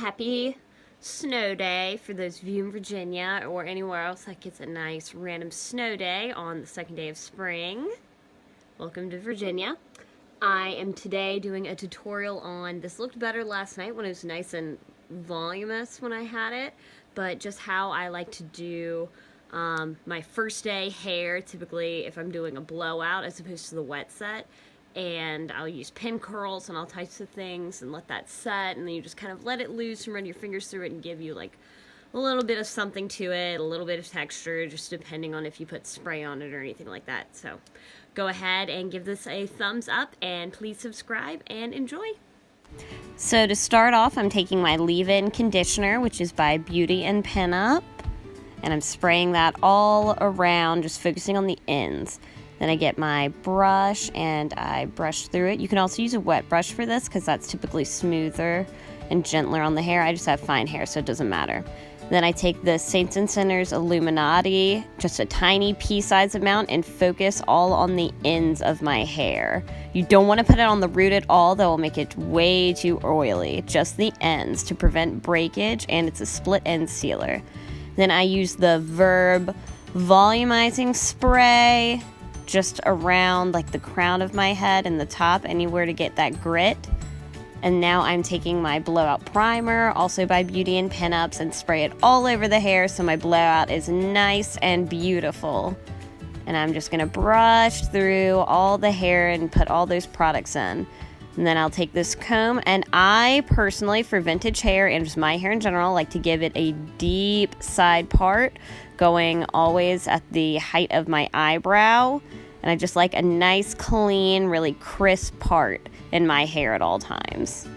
Happy snow day for those of you in Virginia or anywhere else that gets a nice random snow day on the second day of spring. Welcome to Virginia. I am today doing a tutorial on, this looked better last night when it was nice and voluminous when I had it, but just how I like to do my first day hair, typically if I'm doing a blowout as opposed to the wet set. And I'll use pin curls and all types of things and let that set, and then you just kind of let it loose and run your fingers through it and give you like a little bit of something to it, a little bit of texture, just depending on if you put spray on it or anything like that. So go ahead and give this a thumbs up and please subscribe and enjoy. So to start off, I'm taking my leave-in conditioner, which is by Beauty and Pinup, and I'm spraying that all around, just focusing on the ends. Then I get my brush and I brush through it. You can also use a wet brush for this because that's typically smoother and gentler on the hair. I just have fine hair, so it doesn't matter. Then I take the Saints and Sinners Illuminati, just a tiny pea-sized amount, and focus all on the ends of my hair. You don't want to put it on the root at all, that will make it way too oily. Just the ends to prevent breakage, and it's a split end sealer. Then I use the Verb volumizing spray just around like the crown of my head and the top, anywhere to get that grit. And now I'm taking my blowout primer, also by Beauty and Pinups, and spray it all over the hair so my blowout is nice and beautiful. And I'm just gonna brush through all the hair and put all those products in. And then I'll take this comb, and I personally, for vintage hair and just my hair in general, like to give it a deep side part, going always at the height of my eyebrow. And I just like a nice, clean, really crisp part in my hair at all times.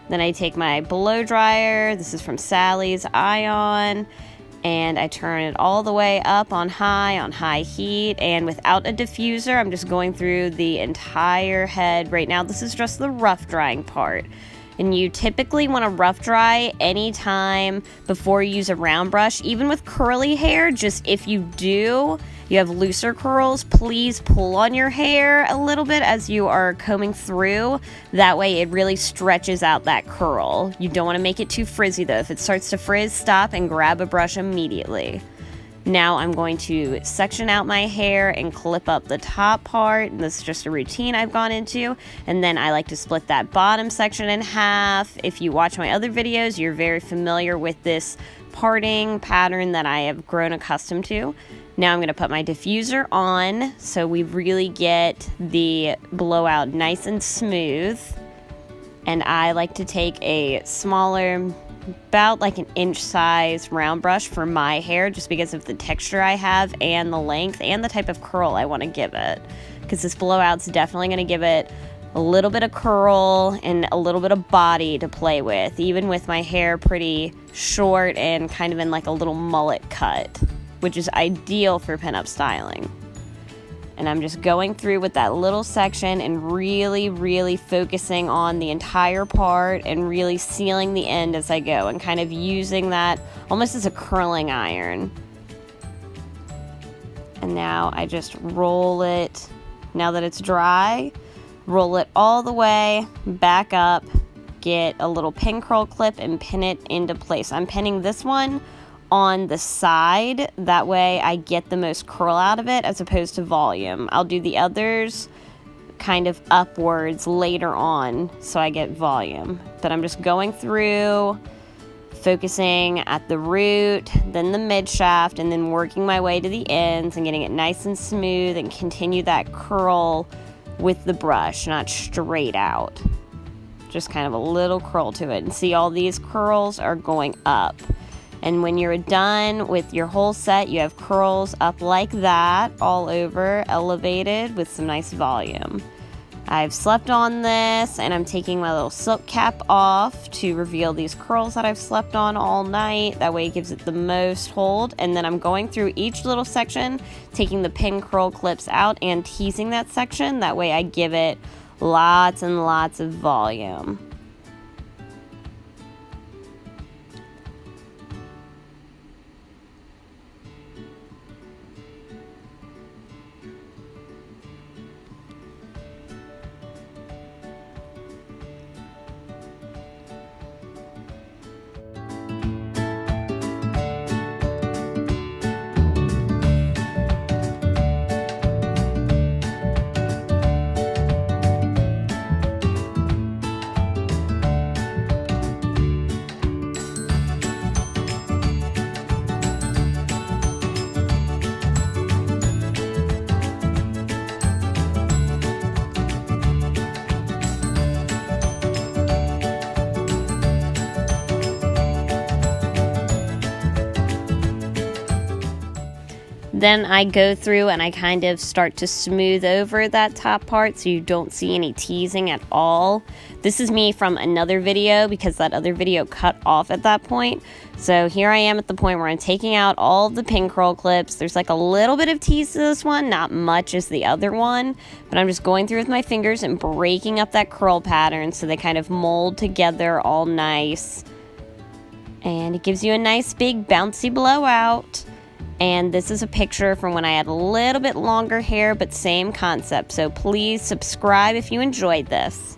Then I take my blow dryer, this is from Sally's Ion, and I turn it all the way up on high heat, and without a diffuser, I'm just going through the entire head. Right now, this is just the rough drying part. And you typically want to rough dry anytime before you use a round brush. Even with curly hair, just if you have looser curls, please pull on your hair a little bit as you are combing through. That way it really stretches out that curl. You don't want to make it too frizzy though. If it starts to frizz, stop and grab a brush immediately. Now I'm going to section out my hair and clip up the top part. And this is just a routine I've gone into. And then I like to split that bottom section in half. If you watch my other videos, you're very familiar with this parting pattern that I have grown accustomed to. Now I'm going to put my diffuser on so we really get the blowout nice and smooth. And I like to take a smaller, about like an inch size round brush for my hair, just because of the texture I have and the length and the type of curl I want to give it, because this blowout's definitely going to give it a little bit of curl and a little bit of body to play with, even with my hair pretty short and kind of in like a little mullet cut, which is ideal for pinup styling. And I'm just going through with that little section and really focusing on the entire part and really sealing the end as I go, and kind of using that almost as a curling iron. And now I just roll it, now that it's dry, roll it all the way back up, get a little pin curl clip and pin it into place. I'm pinning this one on the side, that way I get the most curl out of it as opposed to volume. I'll do the others kind of upwards later on so I get volume, but I'm just going through, focusing at the root, then the mid shaft, and then working my way to the ends and getting it nice and smooth, and continue that curl with the brush, not straight out, just kind of a little curl to it. And see, all these curls are going up. And when you're done with your whole set, you have curls up like that, all over, elevated with some nice volume. I've slept on this, and I'm taking my little silk cap off to reveal these curls that I've slept on all night. That way it gives it the most hold. And then I'm going through each little section, taking the pin curl clips out and teasing that section. That way I give it lots and lots of volume. Then I go through and I kind of start to smooth over that top part so you don't see any teasing at all. This is me from another video because that other video cut off at that point. So here I am at the point where I'm taking out all of the pin curl clips. There's like a little bit of tease to this one, not much as the other one, but I'm just going through with my fingers and breaking up that curl pattern so they kind of mold together all nice. And it gives you a nice big bouncy blowout. And this is a picture from when I had a little bit longer hair, but same concept. So please subscribe if you enjoyed this.